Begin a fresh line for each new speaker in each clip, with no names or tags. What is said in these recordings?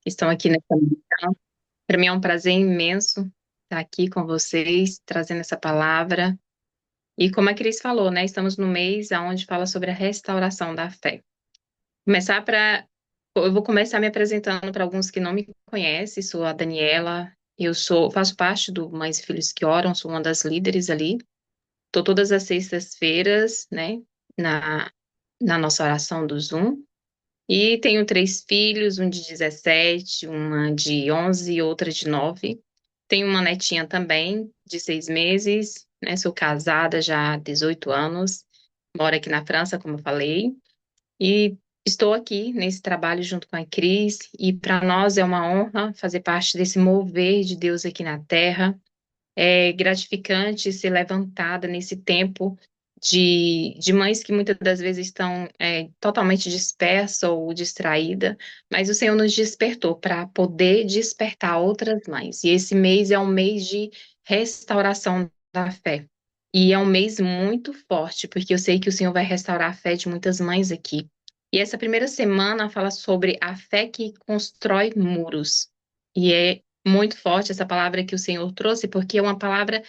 estão aqui nessa manhã. Para mim é um prazer imenso estar aqui com vocês, trazendo essa palavra. E como a Cris falou, né? Estamos no mês onde fala sobre a restauração da fé. Começar para. Eu vou começar me apresentando para alguns que não me conhecem. Sou a Daniela. Faço parte do Mães e Filhos que Oram, sou uma das líderes ali. Estou todas as sextas-feiras, né? Na, na nossa oração do Zoom. E tenho três filhos, um de 17, uma de 11 e outra de 9. Tenho uma netinha também, de 6 meses, né? Sou casada já há 18 anos, moro aqui na França, como eu falei, e estou aqui nesse trabalho junto com a Cris, e para nós é uma honra fazer parte desse mover de Deus aqui na Terra. É gratificante ser levantada nesse tempo de mães que muitas das vezes estão totalmente dispersas ou distraídas, mas o Senhor nos despertou para poder despertar outras mães. E esse mês é um mês de restauração da fé. E é um mês muito forte, porque eu sei que o Senhor vai restaurar a fé de muitas mães aqui. E essa primeira semana fala sobre a fé que constrói muros. E é muito forte essa palavra que o Senhor trouxe, porque é uma palavra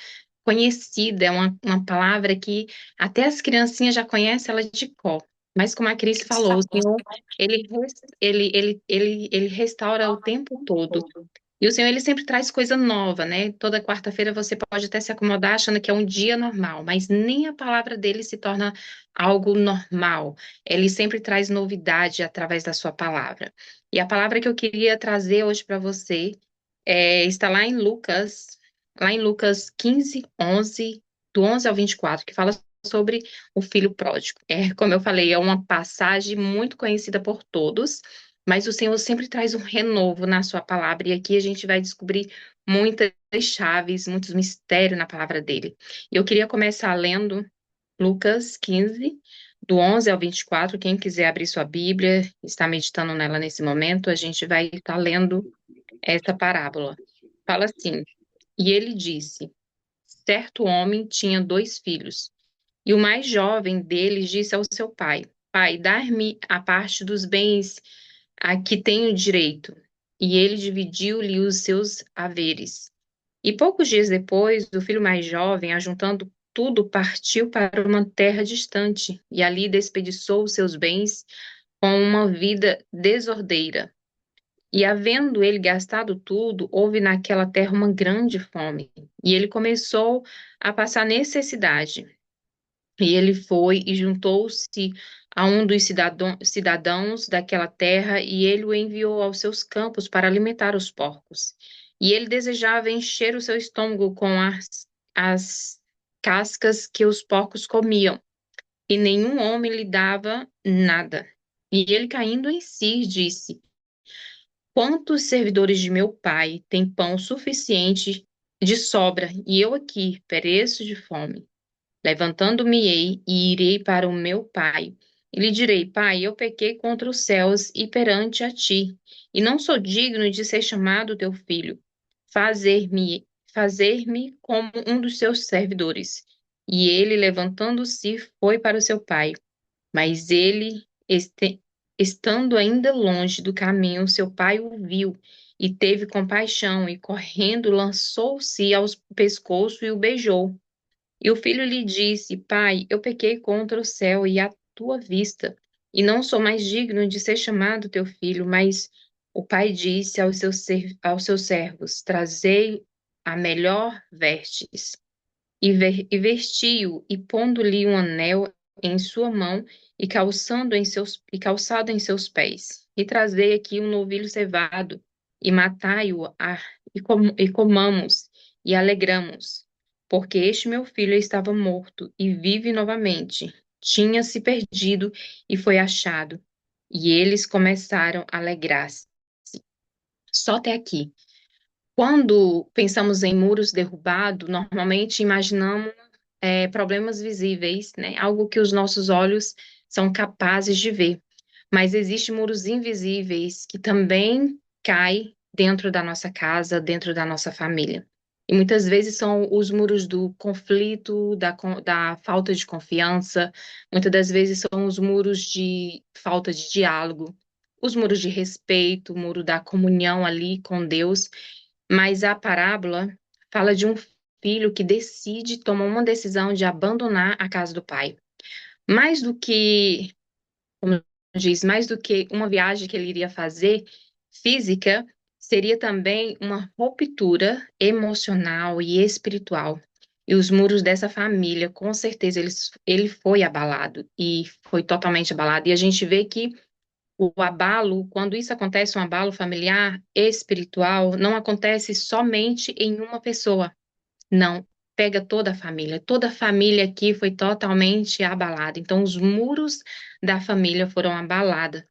conhecida, é uma palavra que até as criancinhas já conhecem ela de cor. Mas como a Cris falou, o Senhor, ele restaura o tempo todo. E o Senhor, ele sempre traz coisa nova, né? Toda quarta-feira você pode até se acomodar achando que é um dia normal, mas nem a palavra dele se torna algo normal. Ele sempre traz novidade através da sua palavra. E a palavra que eu queria trazer hoje para você está lá em Lucas 15, 11, do 11 ao 24, que fala sobre o filho pródigo. Como eu falei, é uma passagem muito conhecida por todos, mas o Senhor sempre traz um renovo na sua palavra, e aqui a gente vai descobrir muitas chaves, muitos mistérios na palavra dele. E eu queria começar lendo Lucas 15, do 11 ao 24. Quem quiser abrir sua Bíblia, está meditando nela nesse momento, a gente vai estar lendo essa parábola. Fala assim: e ele disse: certo homem tinha dois filhos, e o mais jovem deles disse ao seu pai: Pai, dá-me a parte dos bens a que tenho direito. E ele dividiu-lhe os seus haveres. E poucos dias depois, o filho mais jovem, ajuntando tudo, partiu para uma terra distante, e ali desperdiçou os seus bens com uma vida desordeira. E havendo ele gastado tudo, houve naquela terra uma grande fome, e ele começou a passar necessidade. E ele foi e juntou-se a um dos cidadãos daquela terra, e ele o enviou aos seus campos para alimentar os porcos. E ele desejava encher o seu estômago com as cascas que os porcos comiam, e nenhum homem lhe dava nada. E ele, caindo em si, disse: quantos servidores de meu pai têm pão suficiente de sobra, e eu aqui pereço de fome? Levantando-me-ei e irei para o meu pai. E lhe direi: Pai, eu pequei contra os céus e perante a ti, e não sou digno de ser chamado teu filho. Fazer-me como um dos seus servidores. E ele, levantando-se, foi para o seu pai. Mas ele, estando ainda longe do caminho, seu pai o viu e teve compaixão, e correndo lançou-se ao pescoço e o beijou. E o filho lhe disse: Pai, eu pequei contra o céu e à tua vista, e não sou mais digno de ser chamado teu filho. Mas o pai disse aos seus servos: Trazei a melhor vestes, e vestiu, e pondo-lhe um anel em sua mão, e calçado em seus pés. E trazei aqui um novilho cevado, e matai-o, e comamos, e alegramos. Porque este meu filho estava morto, e vive novamente. Tinha se perdido, e foi achado. E eles começaram a alegrar-se. Só até aqui. Quando pensamos em muros derrubados, normalmente imaginamos problemas visíveis, né? Algo que os nossos olhos são capazes de ver. Mas existem muros invisíveis que também caem dentro da nossa casa, dentro da nossa família. E muitas vezes são os muros do conflito, da falta de confiança, muitas das vezes são os muros de falta de diálogo, os muros de respeito, o muro da comunhão ali com Deus, mas a parábola fala de um filho que decide tomar uma decisão de abandonar a casa do pai. Mais do que, como diz, mais do que uma viagem que ele iria fazer física, seria também uma ruptura emocional e espiritual. E os muros dessa família, com certeza, ele foi abalado e foi totalmente abalado. E a gente vê que o abalo, quando isso acontece, um abalo familiar, espiritual, não acontece somente em uma pessoa. Não, pega toda a família. Toda a família aqui foi totalmente abalada. Então, os muros da família foram abalados.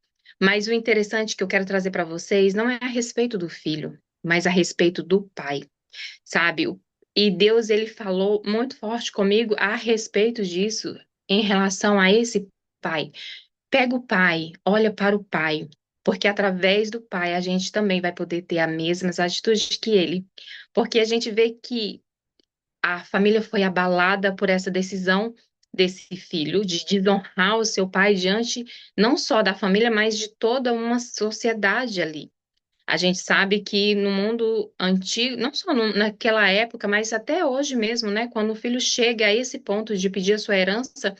Mas o interessante que eu quero trazer para vocês não é a respeito do filho, mas a respeito do pai, sabe? E Deus, ele falou muito forte comigo a respeito disso, em relação a esse pai. Pega o pai, olha para o pai, porque através do pai a gente também vai poder ter as mesmas atitudes que ele. Porque a gente vê que a família foi abalada por essa decisão desse filho de desonrar o seu pai diante não só da família, mas de toda uma sociedade ali. A gente sabe que no mundo antigo, não só naquela época, mas até hoje mesmo, né, quando o filho chega a esse ponto de pedir a sua herança,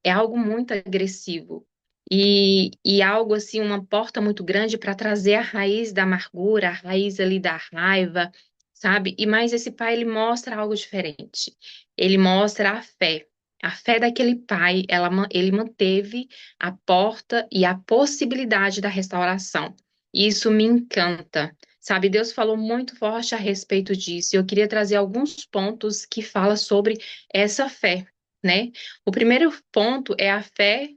é algo muito agressivo. E algo assim, uma porta muito grande para trazer a raiz da amargura, a raiz ali da raiva, sabe? E mais esse pai, ele mostra algo diferente. Ele mostra a fé. A fé daquele pai, ele manteve a porta e a possibilidade da restauração. E isso me encanta. Sabe, Deus falou muito forte a respeito disso. E eu queria trazer alguns pontos que fala sobre essa fé, né? O primeiro ponto é a fé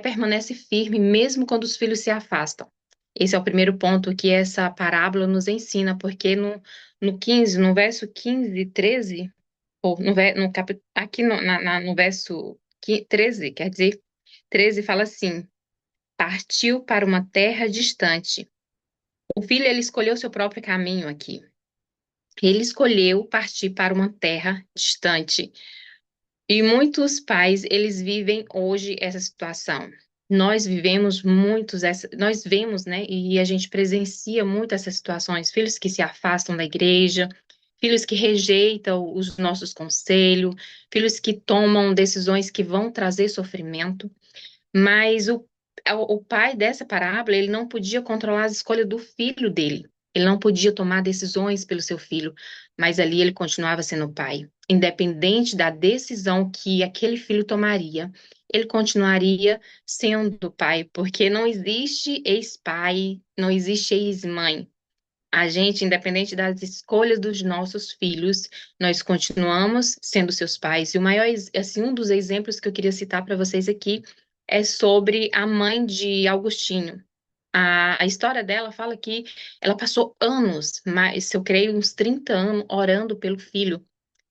permanece firme mesmo quando os filhos se afastam. Esse é o primeiro ponto que essa parábola nos ensina, porque no 15, no verso 15 e 13, ou aqui no verso 13, quer dizer, 13 fala assim: partiu para uma terra distante. O filho, ele escolheu seu próprio caminho aqui. Ele escolheu partir para uma terra distante. E muitos pais, eles vivem hoje essa situação. Nós vivemos nós vemos, né, e a gente presencia muito essas situações, filhos que se afastam da igreja, filhos que rejeitam os nossos conselhos, filhos que tomam decisões que vão trazer sofrimento. Mas o pai dessa parábola, ele não podia controlar as escolhas do filho dele. Ele não podia tomar decisões pelo seu filho, mas ali ele continuava sendo pai. Independente da decisão que aquele filho tomaria, ele continuaria sendo pai, porque não existe ex-pai, não existe ex-mãe. A gente, independente das escolhas dos nossos filhos, nós continuamos sendo seus pais. E o maior, assim, um dos exemplos que eu queria citar para vocês aqui é sobre a mãe de Augustinho. A história dela fala que ela passou anos, mas eu creio uns 30 anos, orando pelo filho.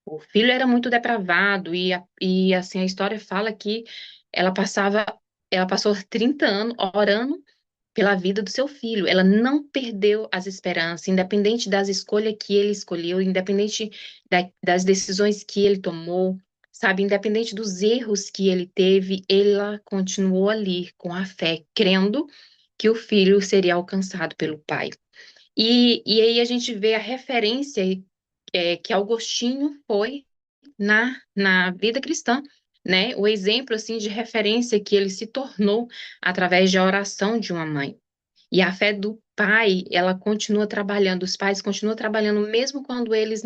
O filho era muito depravado e assim, a história fala que ela passava, ela passou 30 anos orando pela vida do seu filho. Ela não perdeu as esperanças, independente das escolhas que ele escolheu, independente das decisões que ele tomou, sabe? Independente dos erros que ele teve, ela continuou ali com a fé, crendo que o filho seria alcançado pelo pai. E aí a gente vê a referência que Augustinho foi na vida cristã, né? O exemplo assim de referência que ele se tornou através da oração de uma mãe. E a fé do pai, ela continua trabalhando, os pais continuam trabalhando mesmo quando eles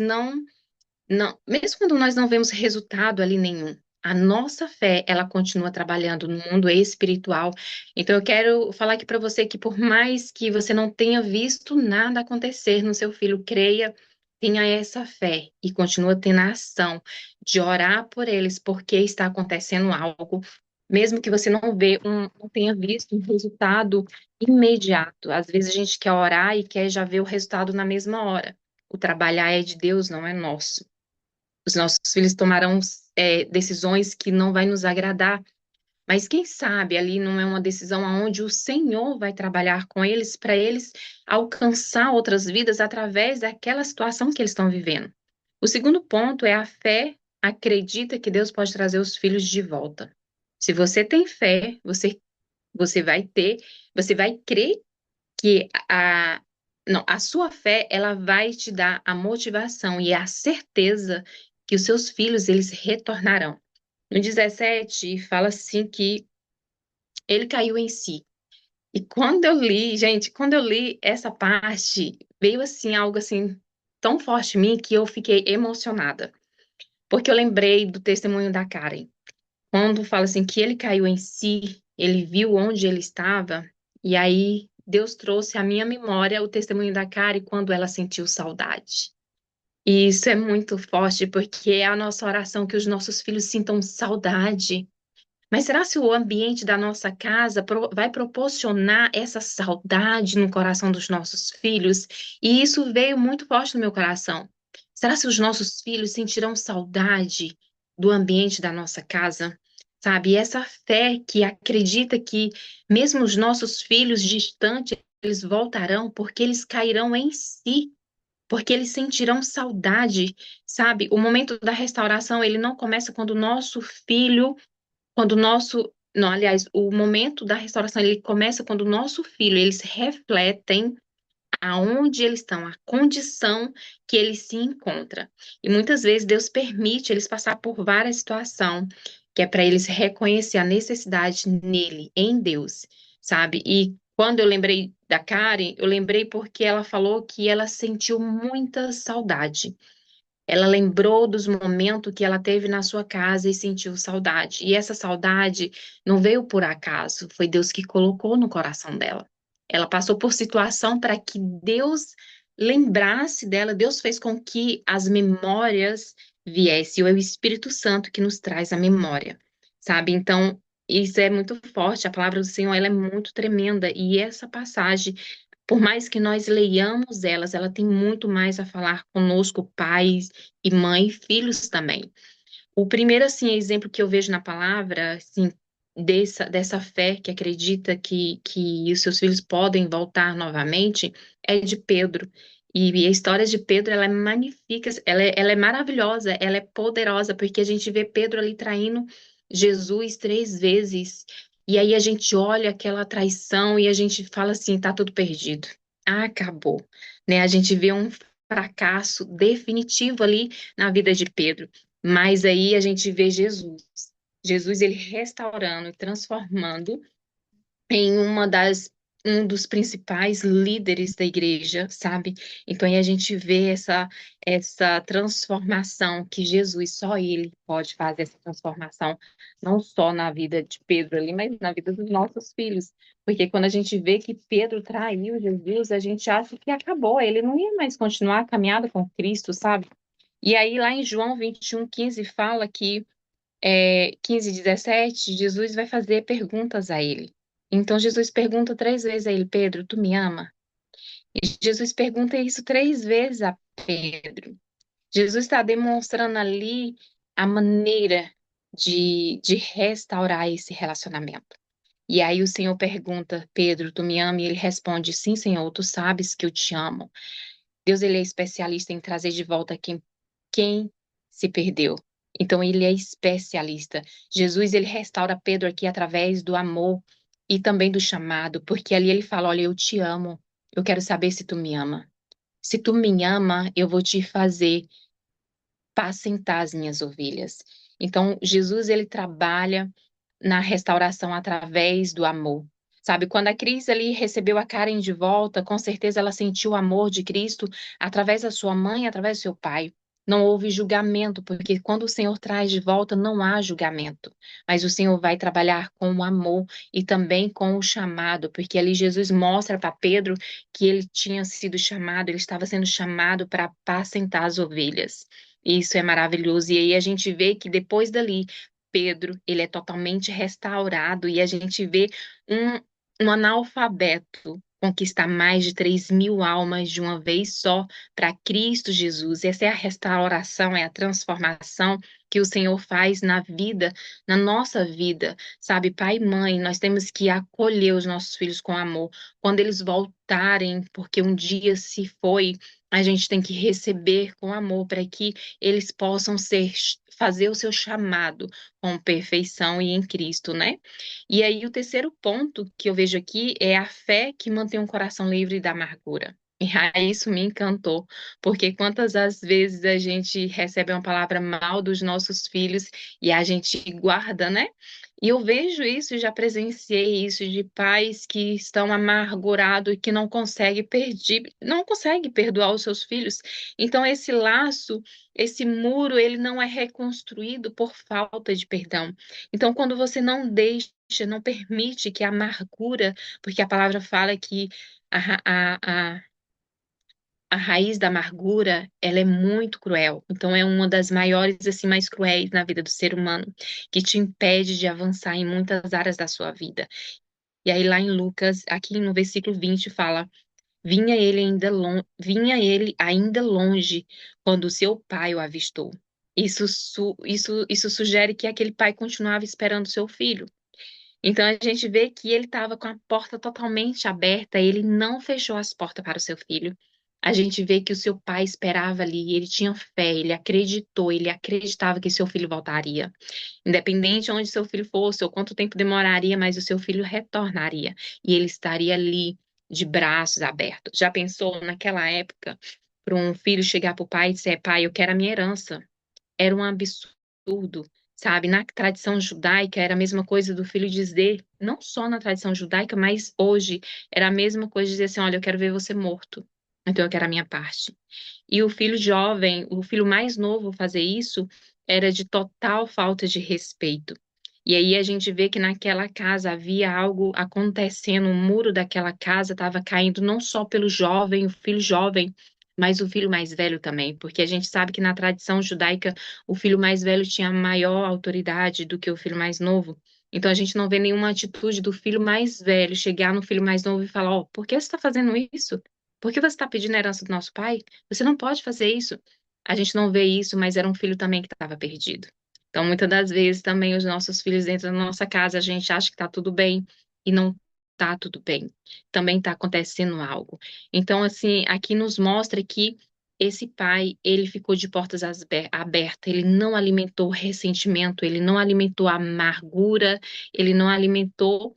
mesmo quando nós não vemos resultado ali nenhum. A nossa fé, ela continua trabalhando no mundo espiritual. Então, eu quero falar aqui para você que, por mais que você não tenha visto nada acontecer no seu filho, creia, tenha essa fé e continua tendo a ação de orar por eles, porque está acontecendo algo, mesmo que você não tenha visto um resultado imediato. Às vezes a gente quer orar e quer já ver o resultado na mesma hora. O trabalhar é de Deus, não é nosso. Os nossos filhos tomarão decisões que não vai nos agradar, mas quem sabe ali não é uma decisão onde o Senhor vai trabalhar com eles para eles alcançar outras vidas através daquela situação que eles estão vivendo. O segundo ponto é a fé acredita que Deus pode trazer os filhos de volta. Se você tem fé, você Você vai ter, você vai crer que não, a sua fé, ela vai te dar a motivação e a certeza que os seus filhos, eles retornarão. No 17, fala assim que ele caiu em si. E quando eu li, gente, quando eu li essa parte, veio assim algo assim tão forte em mim que eu fiquei emocionada, porque eu lembrei do testemunho da Karen. Quando fala assim que ele caiu em si, ele viu onde ele estava, e aí Deus trouxe à minha memória o testemunho da Karen quando ela sentiu saudade. E isso é muito forte, porque é a nossa oração que os nossos filhos sintam saudade. Mas será se o ambiente da nossa casa vai proporcionar essa saudade no coração dos nossos filhos? E isso veio muito forte no meu coração. Será se os nossos filhos sentirão saudade do ambiente da nossa casa? Sabe? E essa fé que acredita que mesmo os nossos filhos distantes, eles voltarão porque eles cairão em si, porque eles sentirão saudade, sabe? O momento da restauração, ele não começa quando o nosso filho quando o nosso, não, aliás, o momento da restauração, ele começa quando o nosso filho, eles refletem aonde eles estão, a condição que ele se encontra. E muitas vezes Deus permite eles passar por várias situações, que é para eles reconhecer a necessidade nele, em Deus, sabe? E quando eu lembrei da Karen, eu lembrei porque ela falou que ela sentiu muita saudade. Ela lembrou dos momentos que ela teve na sua casa e sentiu saudade. E essa saudade não veio por acaso, foi Deus que colocou no coração dela. Ela passou por situação para que Deus lembrasse dela, Deus fez com que as memórias viessem, e é o Espírito Santo que nos traz a memória, sabe? Então, isso é muito forte, a palavra do Senhor, ela é muito tremenda, e essa passagem por mais que nós leiamos elas, ela tem muito mais a falar conosco, pais e mãe, filhos também. O primeiro, assim, exemplo que eu vejo na palavra, assim, dessa fé que acredita que os seus filhos podem voltar novamente, é de Pedro. E a história de Pedro, ela é magnífica, ela é maravilhosa, ela é poderosa, porque a gente vê Pedro ali traindo Jesus 3 vezes. E aí a gente olha aquela traição e a gente fala assim, tá tudo perdido. Ah, acabou. Né? A gente vê um fracasso definitivo ali na vida de Pedro. Mas aí a gente vê Jesus. Jesus, ele restaurando e transformando em um dos principais líderes da igreja, sabe? Então aí a gente vê essa transformação que Jesus, só ele pode fazer essa transformação, não só na vida de Pedro ali, mas na vida dos nossos filhos. Porque quando a gente vê que Pedro traiu Jesus, a gente acha que acabou, ele não ia mais continuar a caminhada com Cristo, sabe? E aí, lá em João 21:15, fala que, 15:17, Jesus vai fazer perguntas a ele. Então, Jesus pergunta 3 vezes a ele, Pedro, tu me ama? E Jesus pergunta isso 3 vezes a Pedro. Jesus está demonstrando ali a maneira de restaurar esse relacionamento. E aí o Senhor pergunta, Pedro, tu me ama? E ele responde, sim, Senhor, tu sabes que eu te amo. Deus, ele é especialista em trazer de volta quem se perdeu. Então ele é especialista. Jesus, ele restaura Pedro aqui através do amor e também do chamado, porque ali ele fala, olha, eu te amo. Eu quero saber se tu me ama. Se tu me ama, eu vou te fazer apacentar as minhas ovelhas. Então, Jesus, ele trabalha na restauração através do amor. Sabe, quando a Cris ali recebeu a Karen de volta, com certeza ela sentiu o amor de Cristo através da sua mãe, através do seu pai. Não houve julgamento, porque quando o Senhor traz de volta, não há julgamento. Mas o Senhor vai trabalhar com o amor e também com o chamado, porque ali Jesus mostra para Pedro que ele tinha sido chamado, ele estava sendo chamado para apacentar as ovelhas. Isso é maravilhoso. E aí a gente vê que depois dali, Pedro, ele é totalmente restaurado e a gente vê um analfabeto conquistar mais de 3.000 almas de uma vez só para Cristo Jesus. Essa é a restauração, é a transformação que o Senhor faz na vida, na nossa vida, sabe? Pai e mãe, nós temos que acolher os nossos filhos com amor. Quando eles voltarem, porque um dia se foi, a gente tem que receber com amor para que eles possam fazer o seu chamado com perfeição e em Cristo, né? E aí o terceiro ponto que eu vejo aqui é a fé que mantém um coração livre da amargura. E aí isso me encantou, porque quantas as vezes a gente recebe uma palavra mal dos nossos filhos e a gente guarda, né? E eu vejo isso, já presenciei isso de pais que estão amargurados e que não conseguem perdoar os seus filhos. Então esse laço, esse muro, ele não é reconstruído por falta de perdão. Então quando você não deixa, não permite que a amargura, porque a palavra fala que a, ra- a raiz da amargura, ela é muito cruel. Então, é uma das maiores, assim, mais cruéis na vida do ser humano, que te impede de avançar em muitas áreas da sua vida. E aí, lá em Lucas, aqui no versículo 20, fala: vinha ele ainda longe quando seu pai o avistou. Isso sugere que aquele pai continuava esperando seu filho. Então a gente vê que ele estava com a porta totalmente aberta, ele não fechou as portas para o seu filho. A gente vê que o seu pai esperava ali, ele tinha fé, ele acreditou, ele acreditava que seu filho voltaria. Independente de onde seu filho fosse ou quanto tempo demoraria, mas o seu filho retornaria e ele estaria ali de braços abertos. Já pensou naquela época para um filho chegar para o pai e dizer: pai, eu quero a minha herança? Era um absurdo, sabe? Na tradição judaica era a mesma coisa do filho dizer, não só na tradição judaica, mas hoje era a mesma coisa de dizer assim: olha, eu quero ver você morto, então eu quero a minha parte. E o filho jovem, o filho mais novo fazer isso era de total falta de respeito. E aí a gente vê que naquela casa havia algo acontecendo, o muro daquela casa estava caindo não só pelo jovem, o filho jovem, mas o filho mais velho também, porque a gente sabe que na tradição judaica o filho mais velho tinha maior autoridade do que o filho mais novo. Então a gente não vê nenhuma atitude do filho mais velho chegar no filho mais novo e falar: ó, por que você está fazendo isso? Por que você está pedindo a herança do nosso pai? Você não pode fazer isso. A gente não vê isso, mas era um filho também que estava perdido. Então, muitas das vezes também os nossos filhos dentro da nossa casa, a gente acha que está tudo bem e não está tudo bem. Também está acontecendo algo. Então, assim, aqui nos mostra que esse pai, ele ficou de portas abertas, ele não alimentou ressentimento, ele não alimentou amargura, ele não alimentou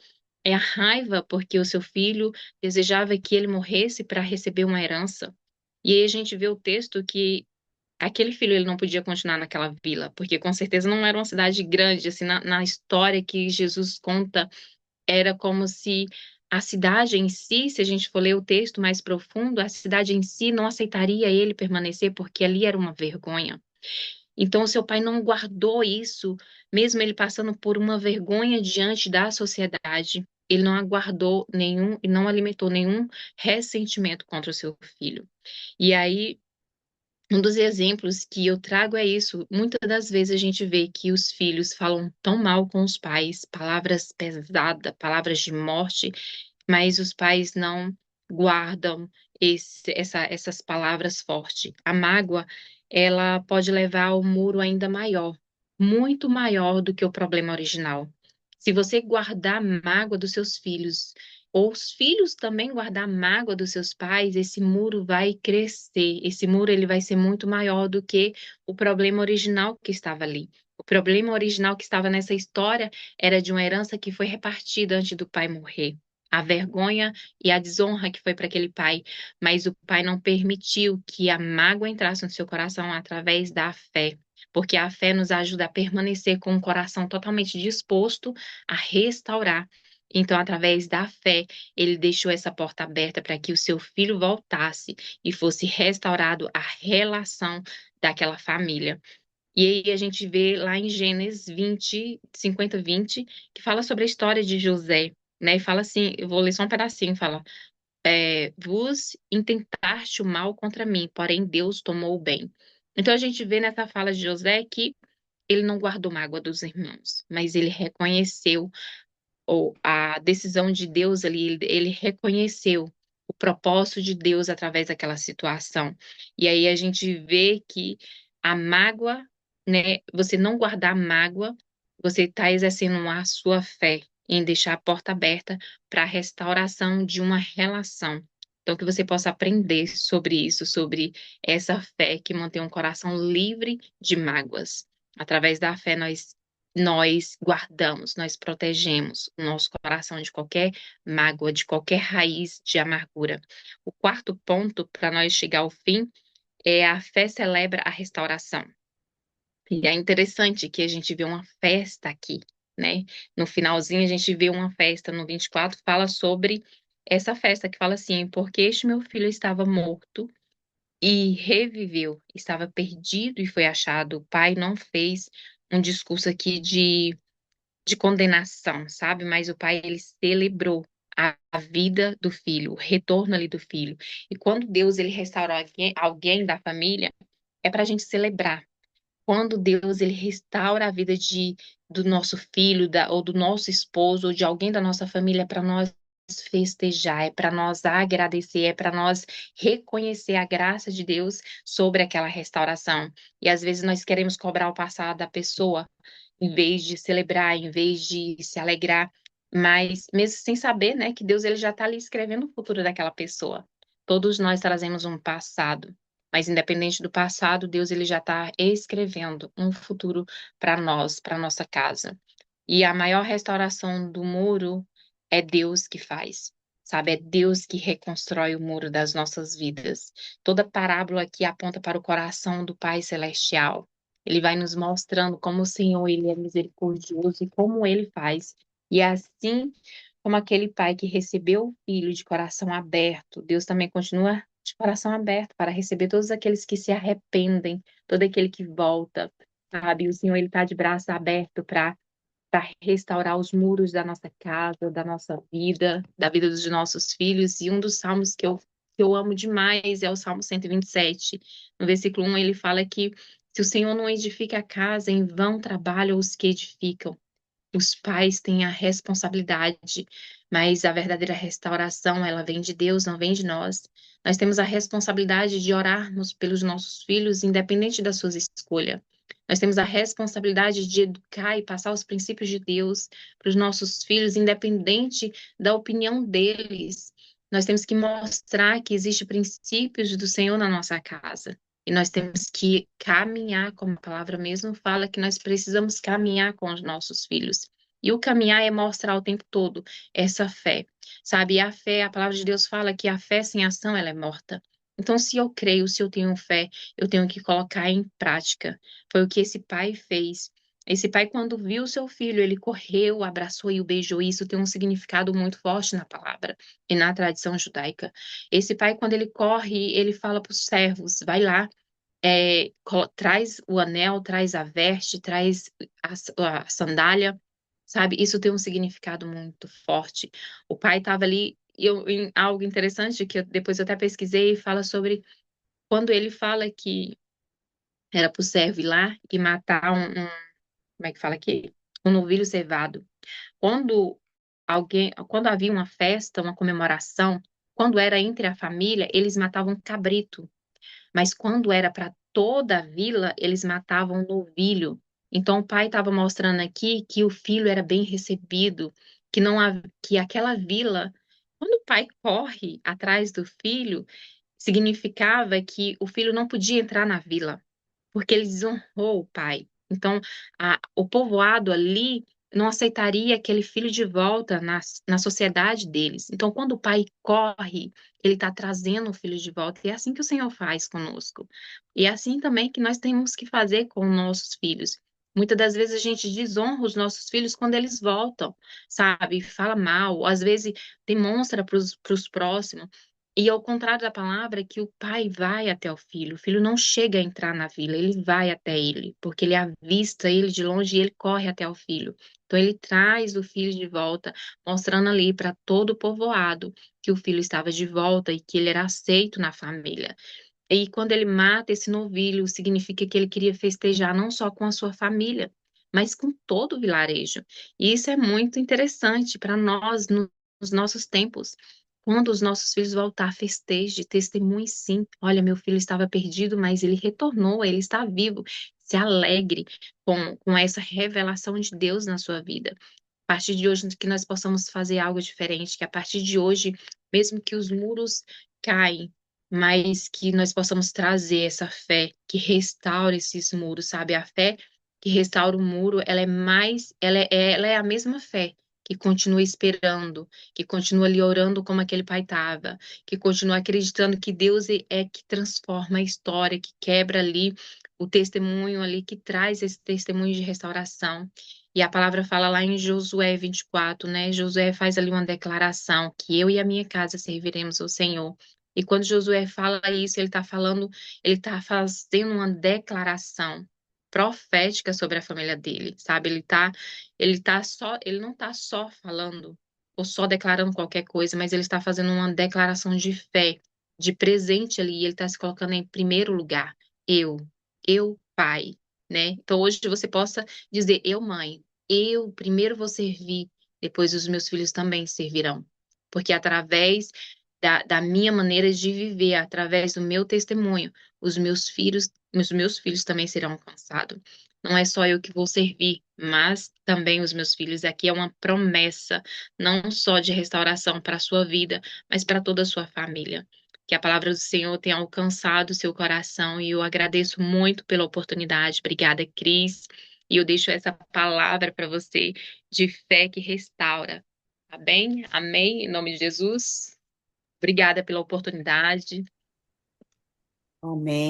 a raiva porque o seu filho desejava que ele morresse para receber uma herança. E aí a gente vê o texto que aquele filho ele não podia continuar naquela vila, porque com certeza não era uma cidade grande, assim, na história que Jesus conta, era como se a cidade em si, se a gente for ler o texto mais profundo, a cidade em si não aceitaria ele permanecer, porque ali era uma vergonha. Então, o seu pai não guardou isso, mesmo ele passando por uma vergonha diante da sociedade. Ele não aguardou nenhum e não alimentou nenhum ressentimento contra o seu filho. E aí, um dos exemplos que eu trago é isso. Muitas das vezes a gente vê que os filhos falam tão mal com os pais, palavras pesadas, palavras de morte, mas os pais não guardam essas palavras fortes. A mágoa, ela pode levar ao muro ainda maior, muito maior do que o problema original. Se você guardar mágoa dos seus filhos, ou os filhos também guardar mágoa dos seus pais, esse muro vai crescer. Esse muro ele vai ser muito maior do que o problema original que estava ali. O problema original que estava nessa história era de uma herança que foi repartida antes do pai morrer. A vergonha e a desonra que foi para aquele pai, mas o pai não permitiu que a mágoa entrasse no seu coração através da fé, porque a fé nos ajuda a permanecer com o coração totalmente disposto a restaurar. Então, através da fé, ele deixou essa porta aberta para que o seu filho voltasse e fosse restaurado a relação daquela família. E aí a gente vê lá em Gênesis 20, 50, 20, que fala sobre a história de José, né? E fala assim, eu vou ler só um pedacinho, fala, vos intentaste o mal contra mim, porém Deus tomou o bem. Então a gente vê nessa fala de José que ele não guardou mágoa dos irmãos, mas ele reconheceu ou a decisão de Deus ali, ele reconheceu o propósito de Deus através daquela situação. E aí a gente vê que a mágoa né, você não guardar mágoa, você está exercendo a sua fé em deixar a porta aberta para a restauração de uma relação. Então, que você possa aprender sobre isso, sobre essa fé que mantém um coração livre de mágoas. Através da fé, nós guardamos, nós protegemos o nosso coração de qualquer mágoa, de qualquer raiz de amargura. O quarto ponto, para nós chegar ao fim, é a fé celebra a restauração. E é interessante que a gente vê uma festa aqui, né? No finalzinho, a gente vê uma festa no 24, fala sobre essa festa que fala assim: porque este meu filho estava morto e reviveu, estava perdido e foi achado. O pai não fez um discurso aqui de condenação, sabe? Mas o pai, ele celebrou a vida do filho, o retorno ali do filho. E quando Deus, ele restaura alguém da família, é para a gente celebrar quando Deus ele restaura a vida do nosso filho, ou do nosso esposo, ou de alguém da nossa família, é para nós festejar, é para nós agradecer, é para nós reconhecer a graça de Deus sobre aquela restauração. E às vezes nós queremos cobrar o passado da pessoa, em vez de celebrar, em vez de se alegrar, mas mesmo sem saber, né, que Deus ele já está ali escrevendo o futuro daquela pessoa. Todos nós trazemos um passado. Mas independente do passado, Deus ele já está escrevendo um futuro para nós, para nossa casa. E a maior restauração do muro é Deus que faz, sabe? É Deus que reconstrói o muro das nossas vidas. Toda parábola aqui aponta para o coração do Pai Celestial. Ele vai nos mostrando como o Senhor ele é misericordioso e como ele faz. E assim como aquele pai que recebeu o filho de coração aberto, Deus também continua de coração aberto para receber todos aqueles que se arrependem, todo aquele que volta, sabe? O Senhor ele está de braço aberto para restaurar os muros da nossa casa, da nossa vida, da vida dos nossos filhos. E um dos salmos que eu amo demais é o Salmo 127. No versículo 1, ele fala que se o Senhor não edifica a casa, em vão trabalham os que edificam. Os pais têm a responsabilidade, mas a verdadeira restauração, ela vem de Deus, não vem de nós. Nós temos a responsabilidade de orarmos pelos nossos filhos, independente das suas escolhas. Nós temos a responsabilidade de educar e passar os princípios de Deus para os nossos filhos, independente da opinião deles. Nós temos que mostrar que existem princípios do Senhor na nossa casa. E nós temos que caminhar, como a palavra mesmo fala, que nós precisamos caminhar com os nossos filhos. E o caminhar é mostrar o tempo todo essa fé, sabe? E a fé, a palavra de Deus fala que a fé sem ação, ela é morta. Então, se eu creio, se eu tenho fé, eu tenho que colocar em prática. Foi o que esse pai fez. Esse pai, quando viu o seu filho, ele correu, abraçou e o beijou. Isso tem um significado muito forte na palavra e na tradição judaica. Esse pai, quando ele corre, ele fala para os servos: vai lá, traz o anel, traz a veste, traz a sandália, sabe? Isso tem um significado muito forte. O pai estava ali, em algo interessante que depois eu até pesquisei, fala sobre quando ele fala que era para o servo ir lá e matar como é que fala aqui? Um novilho cevado. Quando havia uma festa, uma comemoração, quando era entre a família, eles matavam um cabrito. Mas quando era para toda a vila, eles matavam um novilho. Então o pai estava mostrando aqui que o filho era bem recebido, que aquela vila, quando o pai corre atrás do filho, significava que o filho não podia entrar na vila porque ele desonrou o pai. Então, o povoado ali não aceitaria aquele filho de volta na sociedade deles. Então, quando o pai corre, ele está trazendo o filho de volta. E é assim que o Senhor faz conosco. E é assim também que nós temos que fazer com nossos filhos. Muitas das vezes a gente desonra os nossos filhos quando eles voltam, sabe? Fala mal, ou às vezes demonstra para os próximos. E ao contrário da palavra, que o pai vai até o filho não chega a entrar na vila, ele vai até ele, porque ele avista ele de longe e ele corre até o filho. Então ele traz o filho de volta, mostrando ali para todo o povoado que o filho estava de volta e que ele era aceito na família. E quando ele mata esse novilho, significa que ele queria festejar não só com a sua família, mas com todo o vilarejo. E isso é muito interessante para nós nos nossos tempos. Quando os nossos filhos voltar, festeje, testemunhe sim. Olha, meu filho estava perdido, mas ele retornou, ele está vivo. Se alegre com essa revelação de Deus na sua vida. A partir de hoje, que nós possamos fazer algo diferente, que a partir de hoje, mesmo que os muros caem, mas que nós possamos trazer essa fé que restaure esses muros, sabe? A fé que restaura o muro, ela é a mesma fé que continua esperando, que continua ali orando como aquele pai estava, que continua acreditando que Deus é que transforma a história, que quebra ali o testemunho ali, que traz esse testemunho de restauração. E a palavra fala lá em Josué 24, né? Josué faz ali uma declaração que eu e a minha casa serviremos ao Senhor. E quando Josué fala isso, ele está falando, ele está fazendo uma declaração profética sobre a família dele, sabe? Ele não está só falando ou só declarando qualquer coisa, mas ele está fazendo uma declaração de fé, de presente ali, e ele está se colocando em primeiro lugar. Eu, pai, né? Então hoje você possa dizer, eu, mãe, eu primeiro vou servir, depois os meus filhos também servirão. Porque através da minha maneira de viver, através do meu testemunho, os meus filhos também serão alcançados. Não é só eu que vou servir, mas também os meus filhos. Aqui é uma promessa, não só de restauração para a sua vida, mas para toda a sua família. Que a palavra do Senhor tenha alcançado o seu coração e eu agradeço muito pela oportunidade. Obrigada, Cris. E eu deixo essa palavra para você de fé que restaura. Tá bem? Amém? Em nome de Jesus. Obrigada pela oportunidade.
Amém.